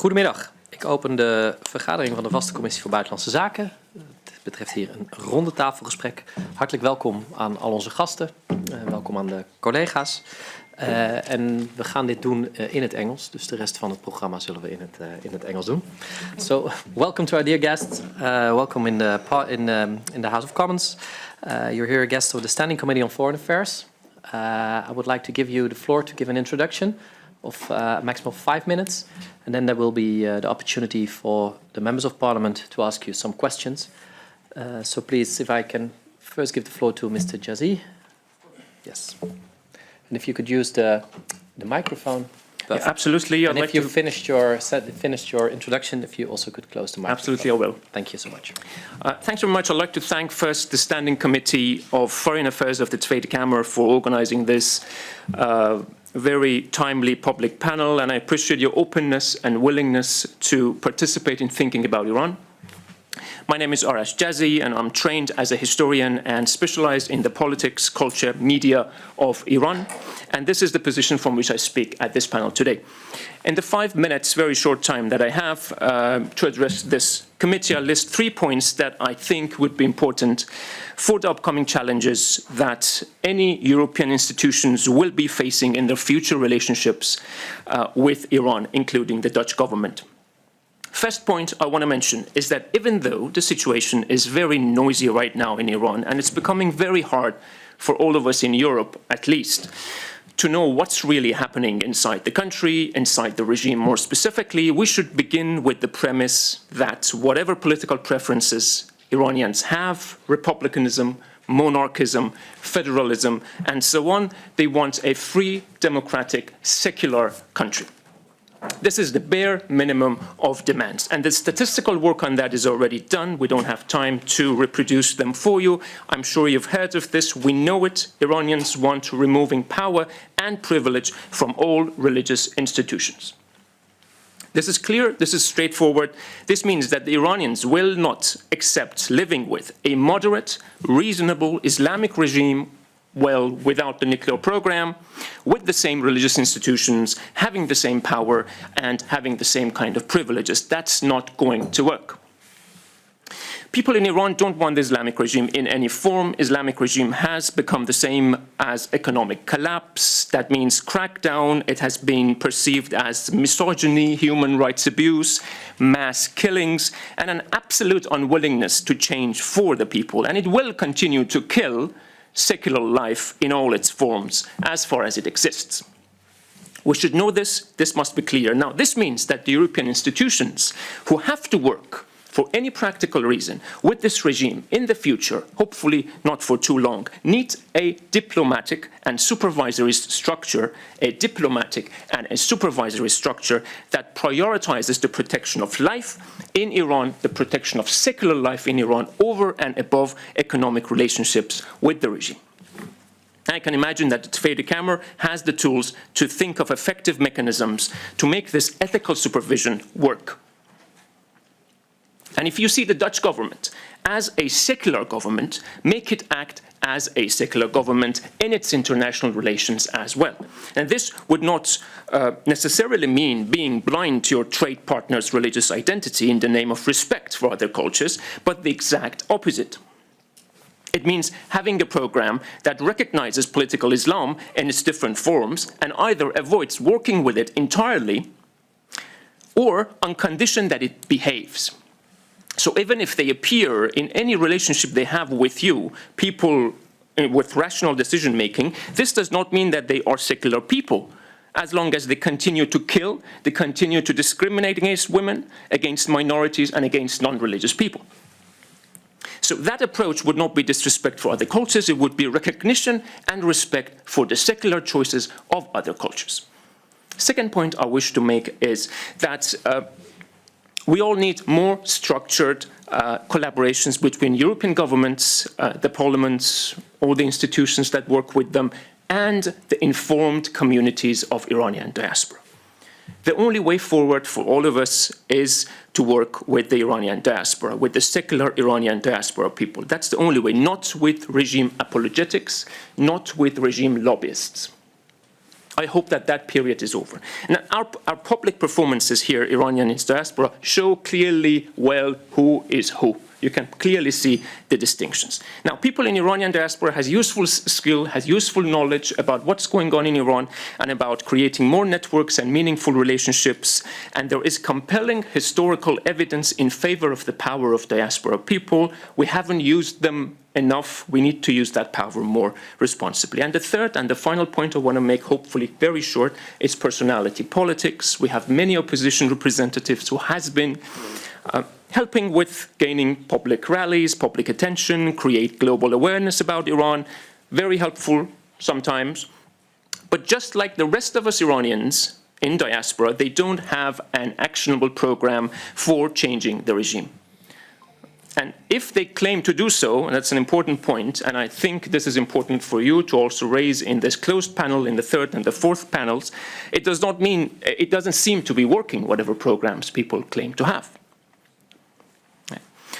Goedemiddag. Ik open de vergadering van de Vaste Commissie voor Buitenlandse Zaken. Het betreft hier een rondetafelgesprek. Hartelijk welkom aan al onze gasten. Welkom aan de collega's. En we gaan dit doen in het Engels. Dus de rest van het programma zullen we in het Engels doen. So, welcome to our dear guests. Welcome in the House of Commons. You're here a guest of the Standing Committee on Foreign Affairs. I would like to give you the floor to give an introduction of a maximum of 5 minutes. And then there will be the opportunity for the members of Parliament to ask you some questions. So please, if I can first give the floor to Mr. Jazi. Yes. And if you could use the microphone. Yeah, absolutely. And if you finished your introduction, if you also could close the microphone. Absolutely, I will. Thank you so much. Thanks very much. I'd like to thank first the Standing Committee of Foreign Affairs of the TweedeKamer for organizing this very timely public panel, and I appreciate your openness and willingness to participate in thinking about Iran. My name is Arash Jazi, and I'm trained as a historian and specialized in the politics, culture, media of Iran. And this is the position from which I speak at this panel today. In the 5 minutes, very short time that I have to address this committee, I'll list 3 points that I think would be important for the upcoming challenges that any European institutions will be facing in their future relationships with Iran, including the Dutch government. First point I want to mention is that even though the situation is very noisy right now in Iran, and it's becoming very hard for all of us in Europe, at least, to know what's really happening inside the country, inside the regime more specifically, we should begin with the premise that whatever political preferences Iranians have, republicanism, monarchism, federalism, and so on, they want a free, democratic, secular country. This is the bare minimum of demands. And the statistical work on that is already done. We don't have time to reproduce them for you. I'm sure you've heard of this. We know it. Iranians want removing power and privilege from all religious institutions. This is clear. This is straightforward. This means that the Iranians will not accept living with a moderate, reasonable Islamic regime, well, without the nuclear program, with the same religious institutions, having the same power, and having the same kind of privileges. That's not going to work. People in Iran don't want the Islamic regime in any form. Islamic regime has become the same as economic collapse. That means crackdown. It has been perceived as misogyny, human rights abuse, mass killings, and an absolute unwillingness to change for the people. And it will continue to kill secular life in all its forms, as far as it exists. We should know this. This must be clear. Now, this means that the European institutions who have to work for any practical reason with this regime in the future, hopefully not for too long, need a diplomatic and supervisory structure, that prioritizes the protection of life in Iran, the protection of secular life in Iran, over and above economic relationships with the regime. I can imagine that the TweedeKamer has the tools to think of effective mechanisms to make this ethical supervision work. And if you see the Dutch government as a secular government, make it act as a secular government in its international relations as well. And this would not necessarily mean being blind to your trade partner's religious identity in the name of respect for other cultures, but the exact opposite. It means having a program that recognizes political Islam in its different forms and either avoids working with it entirely or on condition that it behaves. So even if they appear in any relationship they have with you, people with rational decision-making, this does not mean that they are secular people, as long as they continue to kill, they continue to discriminate against women, against minorities, and against non-religious people. So that approach would not be disrespect for other cultures, it would be recognition and respect for the secular choices of other cultures. Second point I wish to make is that we all need more structured collaborations between European governments, the parliaments, all the institutions that work with them, and the informed communities of Iranian diaspora. The only way forward for all of us is to work with the Iranian diaspora, with the secular Iranian diaspora people. That's the only way, not with regime apologetics, not with regime lobbyists. I hope that that period is over. And our public performances here, Iranian in diaspora, show clearly well who is who. You can clearly see the distinctions. Now, people in Iranian diaspora has useful skill, has useful knowledge about what's going on in Iran and about creating more networks and meaningful relationships. And there is compelling historical evidence in favor of the power of diaspora people. We haven't used them enough. We need to use that power more responsibly. And the third and the final point I want to make, hopefully very short, is personality politics. We have many opposition representatives who has been helping with gaining public rallies, public attention, create global awareness about Iran. Very helpful sometimes. But just like the rest of us Iranians in diaspora, they don't have an actionable program for changing the regime. And if they claim to do so, and that's an important point, and I think this is important for you to also raise in this closed panel, in the third and the fourth panels, it does not mean, it doesn't seem to be working, whatever programs people claim to have.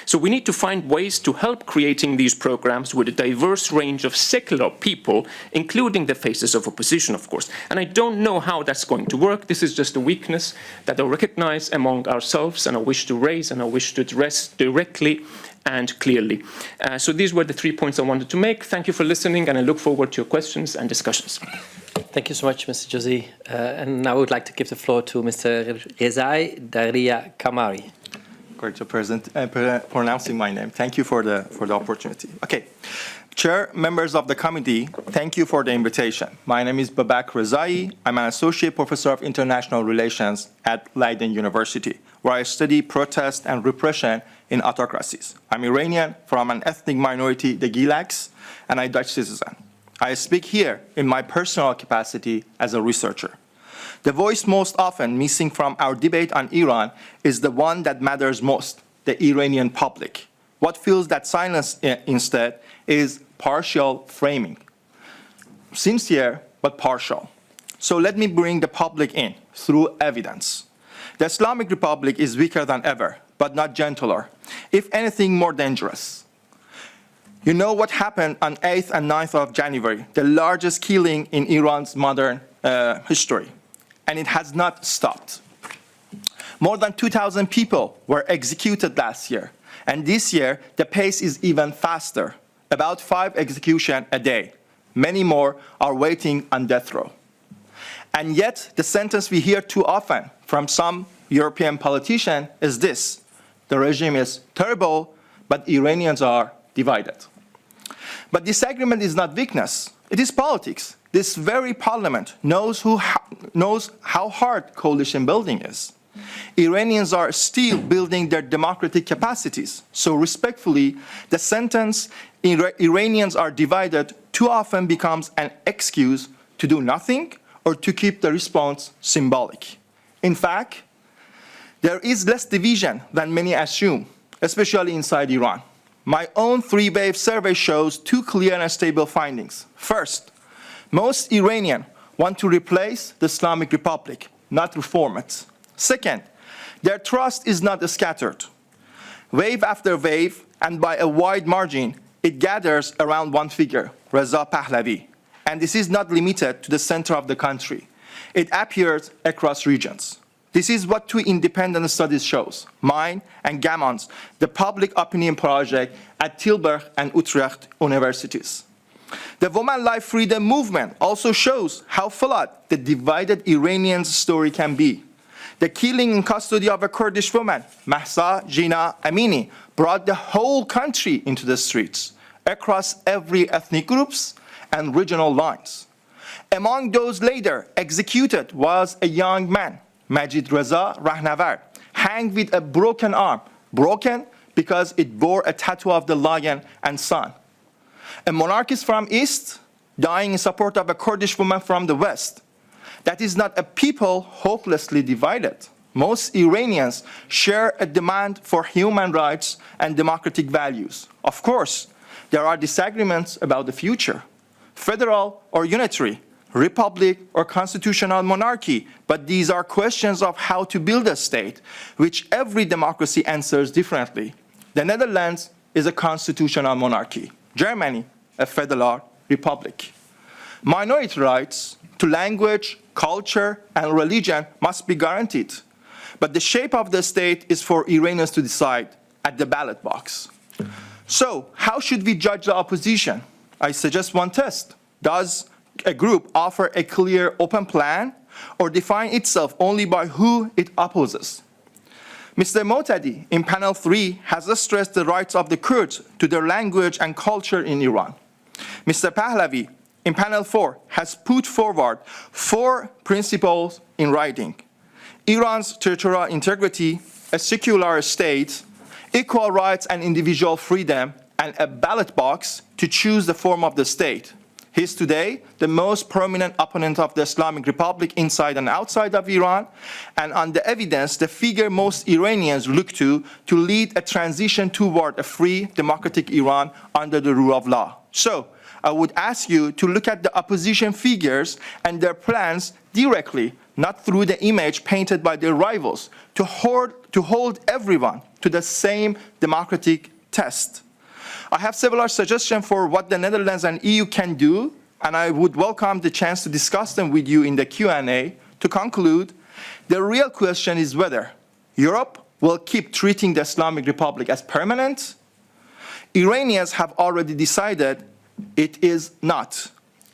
So we need to find ways to help creating these programs with a diverse range of secular people, including the faces of opposition, of course. And I don't know how that's going to work. This is just a weakness that I recognize among ourselves and I wish to raise and I wish to address directly and clearly. So these were the 3 points I wanted to make. Thank you for listening and I look forward to your questions and discussions. Thank you so much, Mr. Jazi. And now I would like to give the floor to Mr. Rezaeedaryakenari. To pronouncing my name. Thank you for the opportunity. Okay. Chair, members of the committee, thank you for the invitation. My name is Babak Rezaeedaryakenari. I'm an associate professor of international relations at Leiden University, where I study protest and repression in autocracies. I'm Iranian from an ethnic minority, the Gilaks, and I'm Dutch citizen. I speak here in my personal capacity as a researcher. The voice most often missing from our debate on Iran is the one that matters most, the Iranian public. What fills that silence instead is partial framing. Sincere, but partial. So let me bring the public in through evidence. The Islamic Republic is weaker than ever, but not gentler. If anything, more dangerous. You know what happened on 8th and 9th of January, the largest killing in Iran's modern history. And it has not stopped. More than 2,000 people were executed last year. And this year, the pace is even faster, about 5 executions a day. Many more are waiting on death row. And yet, the sentence we hear too often from some European politicians is this: the regime is terrible, but Iranians are divided. But disagreement is not weakness, it is politics. This very parliament knows how hard coalition building is. Iranians are still building their democratic capacities. So respectfully, the sentence, Iranians are divided, too often becomes an excuse to do nothing or to keep the response symbolic. In fact, there is less division than many assume, especially inside Iran. My own 3-wave survey shows 2 clear and stable findings. First, most Iranians want to replace the Islamic Republic, not reform it. Second, their trust is not scattered. Wave after wave, and by a wide margin, it gathers around one figure, Reza Pahlavi. And this is not limited to the center of the country. It appears across regions. This is what 2 independent studies shows, mine and Gamon's, the public opinion project at Tilburg and Utrecht universities. The Women Life Freedom movement also shows how flawed the divided Iranian story can be. The killing in custody of a Kurdish woman, Mahsa Jina Amini, brought the whole country into the streets, across every ethnic groups and regional lines. Among those later executed was a young man, Majid Reza Rahnavard, hanged with a broken arm, broken because it bore a tattoo of the lion and sun. A monarchist from East dying in support of a Kurdish woman from the West. That is not a people hopelessly divided. Most Iranians share a demand for human rights and democratic values. Of course, there are disagreements about the future, federal or unitary, republic or constitutional monarchy, but these are questions of how to build a state, which every democracy answers differently. The Netherlands is a constitutional monarchy. Germany, a federal republic. Minority rights to language, culture, and religion must be guaranteed. But the shape of the state is for Iranians to decide at the ballot box. So, how should we judge the opposition? I suggest one test. Does a group offer a clear, open plan, or define itself only by who it opposes? Mr. Motadi, in panel 3, has stressed the rights of the Kurds to their language and culture in Iran. Mr. Pahlavi, in panel 4, has put forward 4 principles in writing: Iran's territorial integrity, a secular state, equal rights and individual freedom, and a ballot box to choose the form of the state. He is today the most prominent opponent of the Islamic Republic inside and outside of Iran, and on the evidence, the figure most Iranians look to lead a transition toward a free, democratic Iran under the rule of law. So, I would ask you to look at the opposition figures and their plans directly, not through the image painted by their rivals, to hold everyone to the same democratic test. I have several suggestions for what the Netherlands and EU can do, and I would welcome the chance to discuss them with you in the Q&A. To conclude, the real question is whether Europe will keep treating the Islamic Republic as permanent. Iranians have already decided it is not.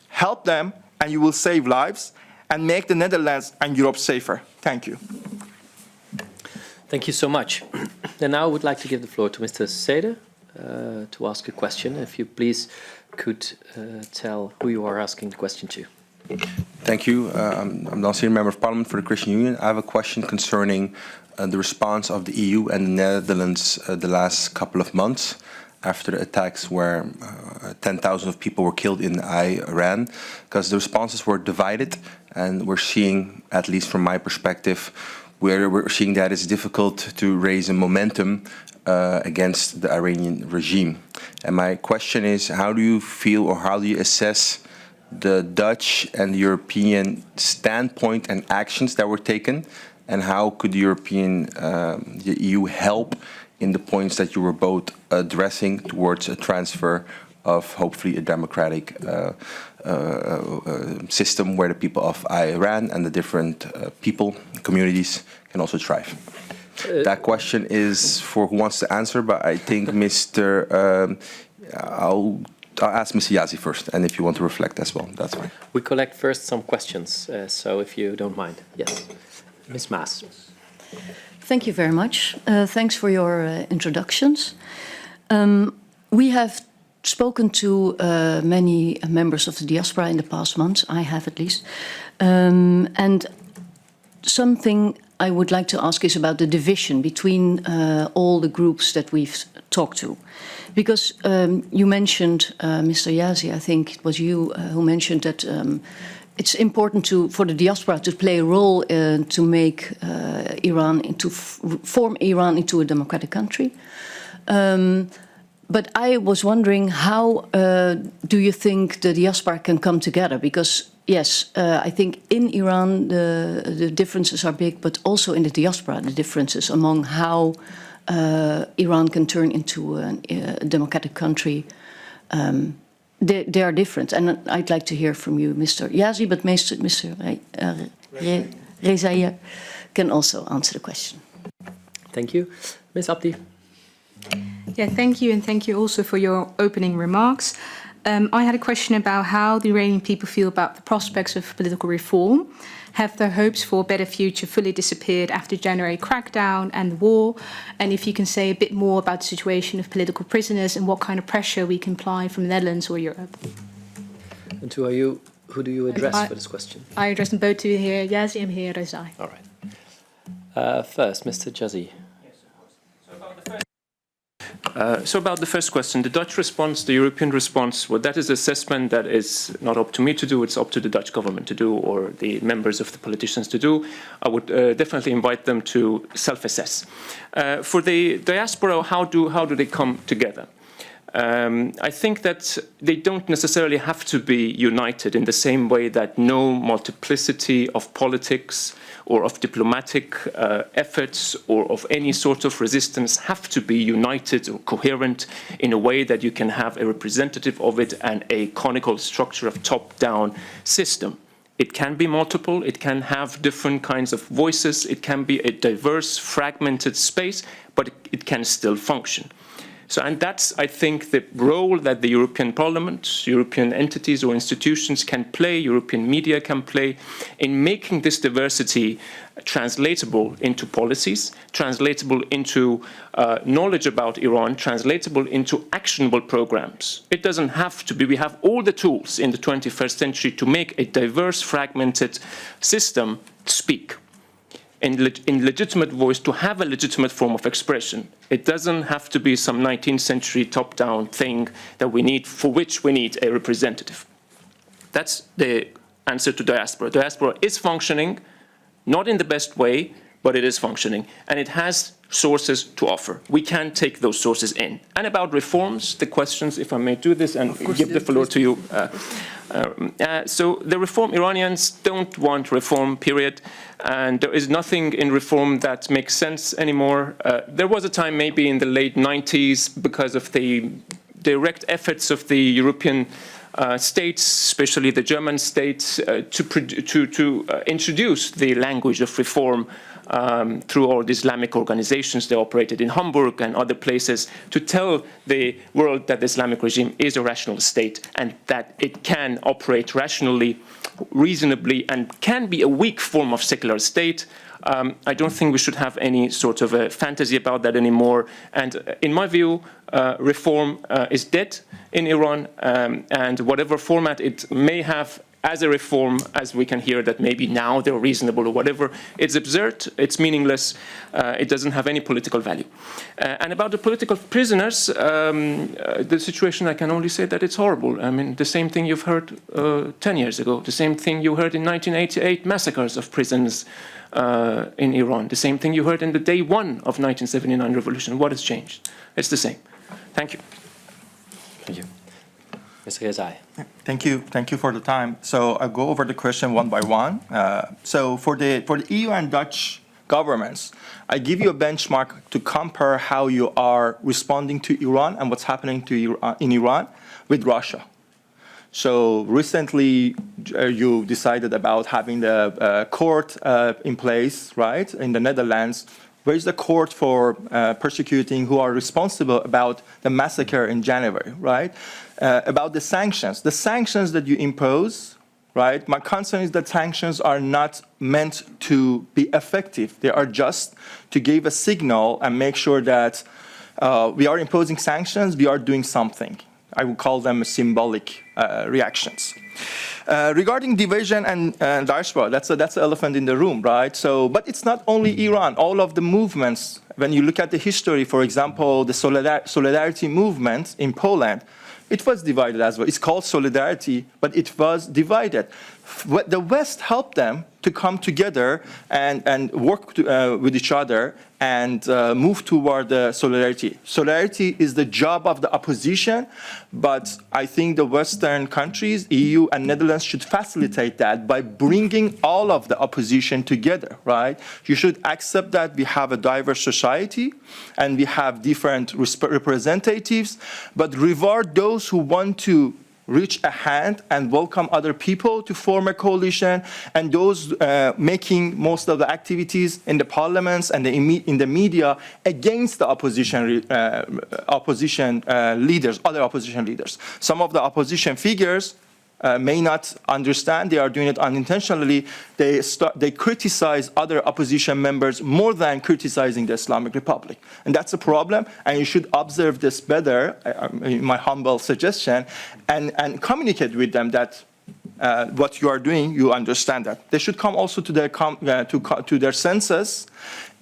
Help them, and you will save lives, and make the Netherlands and Europe safer. Thank you. Thank you so much. And now I would like to give the floor to Mr. Seder to ask a question. If you please could tell who you are asking the question to. Thank you. I'm the senior member of Parliament for the Christian Union. I have a question concerning the response of the EU and the Netherlands the last couple of months after the attacks where 10,000 of people were killed in Iran, because the responses were divided, and we're seeing, at least from my perspective, where we're seeing that it's difficult to raise a momentum against the Iranian regime. And my question is, how do you feel, or how do you assess the Dutch and the European standpoint and actions that were taken, and how could the the EU help in the points that you were both addressing towards a transfer of hopefully a democratic system where the people of Iran and the different people, communities can also thrive? That question is for who wants to answer, but I think I'll ask Mr. Jazi first, and if you want to reflect as well, that's fine. We collect first some questions, so if you don't mind. Yes. Ms. Maas. Thank you very much. Thanks for your introductions. We have spoken to many members of the diaspora in the past months, I have at least, and something I would like to ask is about the division between all the groups that we've talked to. Because you mentioned, Mr. Jazi, I think it was you who mentioned that it's important for the diaspora to play a role to make form Iran into a democratic country. But I was wondering, how do you think the diaspora can come together? Because yes, I think in Iran the differences are big, but also in the diaspora the differences among how Iran can turn into a democratic country. They are different, and I'd like to hear from you, Mr. Jazi, but Mr. Rezaeedaryakenari can also answer the question. Thank you. Ms. Abdi. Yeah, thank you, and thank you also for your opening remarks. I had a question about how the Iranian people feel about the prospects of political reform. Have their hopes for a better future fully disappeared after the January crackdown and the war? And if you can say a bit more about the situation of political prisoners and what kind of pressure we can apply from the Netherlands or Europe. And who do you address for this question? I address them both to here Jazi and here Rezaei. All right. First, Mr. Jazi. So about the first question, the Dutch response, the European response, well, that is assessment that is not up to me to do, it's up to the Dutch government to do, or the members of the politicians to do. I would definitely invite them to self-assess. For the diaspora, how do they come together? I think that they don't necessarily have to be united in the same way that no multiplicity of politics or of diplomatic efforts or of any sort of resistance have to be united or coherent in a way that you can have a representative of it and a conical structure of top-down system. It can be multiple, it can have different kinds of voices, it can be a diverse, fragmented space, but it can still function. So, and that's, I think, the role that the European Parliament, European entities or institutions can play, European media can play in making this diversity translatable into policies, translatable into knowledge about Iran, translatable into actionable programs. It doesn't have to be. We have all the tools in the 21st century to make a diverse, fragmented system speak in legitimate voice, to have a legitimate form of expression. It doesn't have to be some 19th century top-down thing that we need, for which we need a representative. That's the answer to diaspora. Diaspora is functioning, not in the best way, but it is functioning, and it has sources to offer. We can take those sources in. And about reforms, the questions, if I may do this and give the floor to you. So the reform, Iranians don't want reform, period. And there is nothing in reform that makes sense anymore. There was a time maybe in the late 90s, because of the direct efforts of the European states, especially the German states, to introduce the language of reform through all the Islamic organizations. They operated in Hamburg and other places to tell the world that the Islamic regime is a rational state and that it can operate rationally, reasonably, and can be a weak form of secular state. I don't think we should have any sort of a fantasy about that anymore. And in my view, reform is dead in Iran, and whatever format it may have as a reform, as we can hear that maybe now they're reasonable or whatever, it's absurd, it's meaningless, it doesn't have any political value. And about the political prisoners, the situation, I can only say that it's horrible. I mean, the same thing you've heard 10 years ago, the same thing you heard in 1988, massacres of prisons in Iran, the same thing you heard in the day one of 1979 revolution. What has changed? It's the same. Thank you. Thank you. Mr. Rezaei. Thank you for the time. So I'll go over the question one by one. So for the EU and Dutch governments, I give you a benchmark to compare how you are responding to Iran and what's happening to in Iran with Russia. So recently, you decided about having the court in place, right, in the Netherlands. Where is the court for persecuting who are responsible about the massacre in January, right? About the sanctions that you impose, right? My concern is that sanctions are not meant to be effective. They are just to give a signal and make sure that we are imposing sanctions, we are doing something. I would call them symbolic reactions. Regarding division and diaspora, that's the elephant in the room, right? So, but it's not only Iran. All of the movements, when you look at the history, for example, the solidarity movement in Poland, it was divided as well. It's called solidarity, but it was divided. The West helped them to come together and work with each other and move toward the solidarity. Solidarity is the job of the opposition, but I think the Western countries, EU and Netherlands, should facilitate that by bringing all of the opposition together, right? You should accept that we have a diverse society and we have different representatives, but reward those who want to reach a hand and welcome other people to form a coalition, and those making most of the activities in the parliaments and in the media against the opposition leaders, other opposition leaders. Some of the opposition figures may not understand, they are doing it unintentionally. They criticize other opposition members more than criticizing the Islamic Republic. And that's a problem, and you should observe this better, in my humble suggestion, and communicate with them that what you are doing, you understand that. They should come also to their senses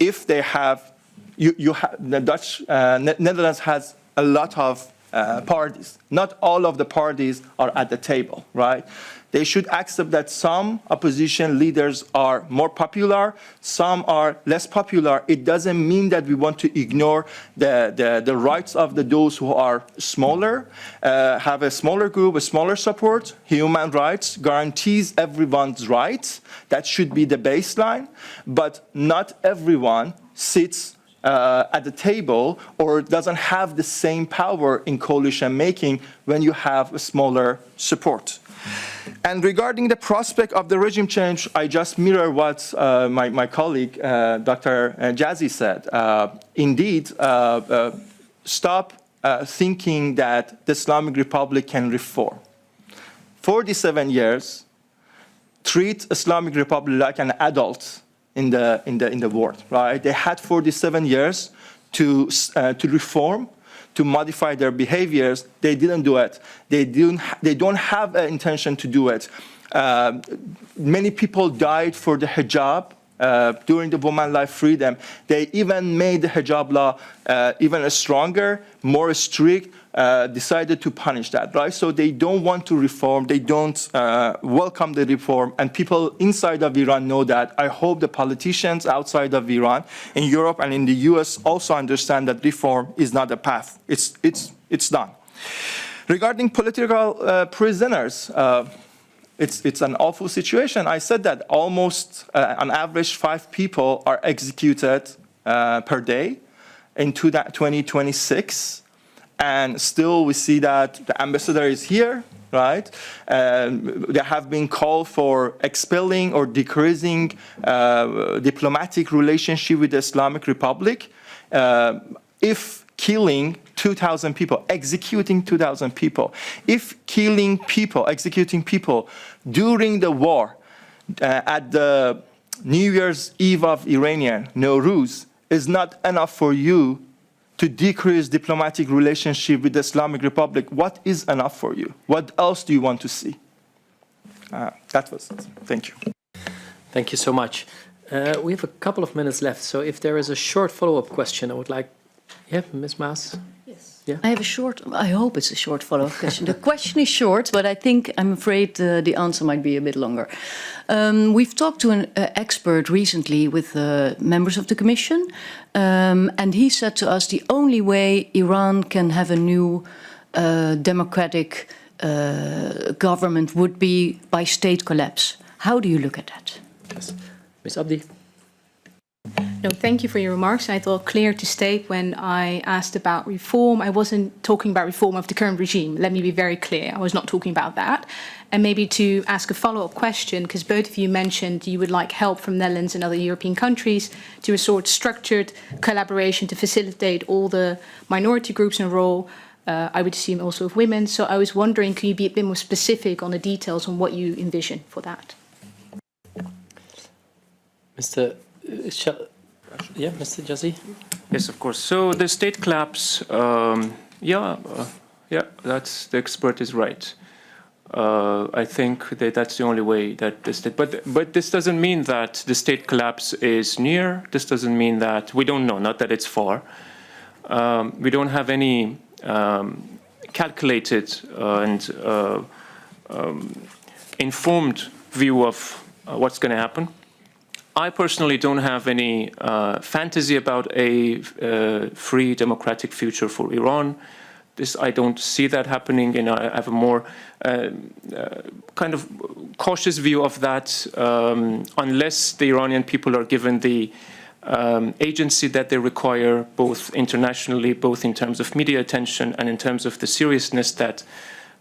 if they have, the Netherlands has a lot of parties. Not all of the parties are at the table, right? They should accept that some opposition leaders are more popular, some are less popular. It doesn't mean that we want to ignore the rights of those who are smaller, have a smaller group, a smaller support. Human rights guarantees everyone's rights. That should be the baseline. But not everyone sits at the table or doesn't have the same power in coalition making when you have a smaller support. And regarding the prospect of the regime change, I just mirror what my colleague, Dr. Jazi said. Indeed, stop thinking that the Islamic Republic can reform. 47 years, treat Islamic Republic like an adult in the world, right? They had 47 years to reform, to modify their behaviors. They didn't do it. They don't have an intention to do it. Many people died for the hijab during the Women's Life Freedom. They even made the hijab law even stronger, more strict, decided to punish that, right? So they don't want to reform. They don't welcome the reform. And people inside of Iran know that. I hope the politicians outside of Iran, in Europe and in the US, also understand that reform is not a path. It's done. Regarding political prisoners, it's an awful situation. I said that almost on average 5 people are executed per day in 2026. And still we see that the ambassador is here, right? There have been calls for expelling or decreasing diplomatic relationship with the Islamic Republic. If killing 2,000 people, executing 2,000 people, if killing people, executing people during the war at the New Year's Eve of Iranian, Nowruz, is not enough for you to decrease diplomatic relationship with the Islamic Republic, what is enough for you? What else do you want to see? That was it. Thank you. Thank you so much. We have a couple of minutes left, so if there is a short follow-up question, I would like... Yeah, Ms. Maas? Yes. Yeah? I have a short, I hope it's a short follow-up question. The question is short, but I'm afraid the answer might be a bit longer. We've talked to an expert recently with members of the Commission, and he said to us the only way Iran can have a new democratic government would be by state collapse. How do you look at that? Yes. Ms. Abdi? No, thank you for your remarks. I thought clear to state when I asked about reform, I wasn't talking about reform of the current regime. Let me be very clear. I was not talking about that. And maybe to ask a follow-up question, because both of you mentioned you would like help from Netherlands and other European countries to a sort of structured collaboration to facilitate all the minority groups in a role, I would assume also of women. So I was wondering, can you be a bit more specific on the details on what you envision for that? Mr. Mr. Jazi? Yes, of course. So the state collapse, that's the expert is right. I think that that's the only way that the state. But this doesn't mean that the state collapse is near. This doesn't mean that we don't know. Not that it's far. We don't have any calculated and informed view of what's going to happen. I personally don't have any fantasy about a free democratic future for Iran. I don't see that happening, and I have a more kind of cautious view of that unless the Iranian people are given the agency that they require, both internationally, both in terms of media attention and in terms of the seriousness that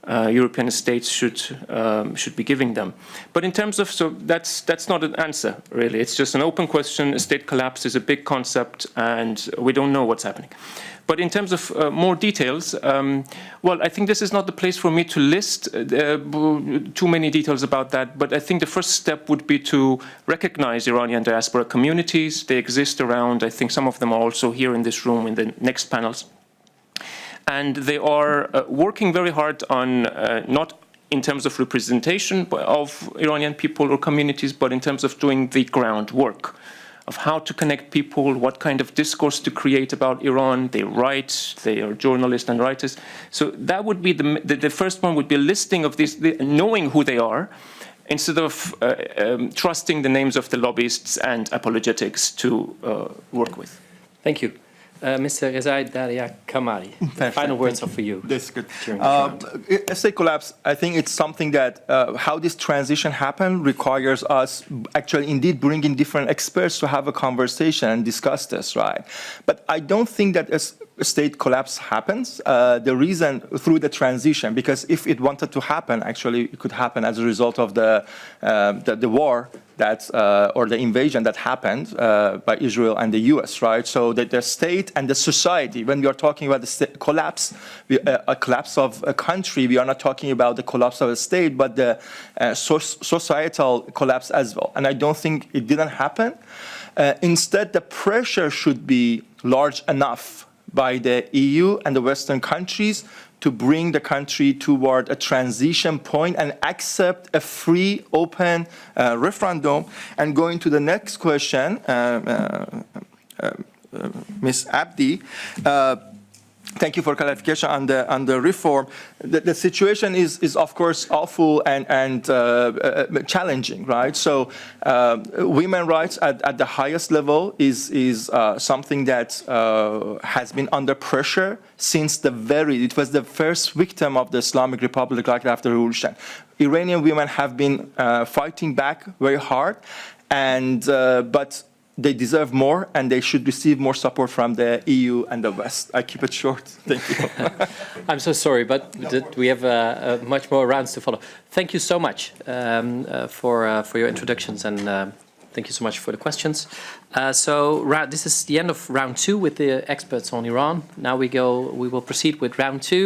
European states should be giving them. But in terms of, so that's not an answer, really. It's just an open question. A state collapse is a big concept, and we don't know what's happening. But in terms of more details, well, I think this is not the place for me to list too many details about that, but I think the first step would be to recognize Iranian diaspora communities. They exist around, I think some of them are also here in this room in the next panels. And they are working very hard on, not in terms of representation of Iranian people or communities, but in terms of doing the groundwork. of how to connect people, what kind of discourse to create about Iran. They write, they are journalists and writers. So that would be the first one would be a listing of these, knowing who they are, instead of trusting the names of the lobbyists and apologetics to work with. Thank you. Mr. Rezaeedaryakenari, final words are for you. That's good. During this round. State collapse, I think it's something that how this transition happened requires us actually indeed bringing different experts to have a conversation and discuss this, right? But I don't think that a state collapse happens. The reason through the transition, because if it wanted to happen, actually it could happen as a result of the war that or the invasion that happened by Israel and the U.S., right? So that the state and the society, when we are talking about the collapse, a collapse of a country, we are not talking about the collapse of a state, but the societal collapse as well. And I don't think it didn't happen. Instead, the pressure should be large enough by the EU and the Western countries to bring the country toward a transition point and accept a free, open referendum. And going to the next question, Ms. Abdi, thank you for clarification on the reform. The situation is of course awful and challenging, right? So women's rights at the highest level is something that has been under pressure since it was the first victim of the Islamic Republic right after the revolution. Iranian women have been fighting back very hard, and but they deserve more, and they should receive more support from the EU and the West. I keep it short. Thank you. I'm so sorry, but we have much more rounds to follow. Thank you so much for your introductions, and thank you so much for the questions. So this is the end of round 2 with the experts on Iran. Now we will proceed with round 2.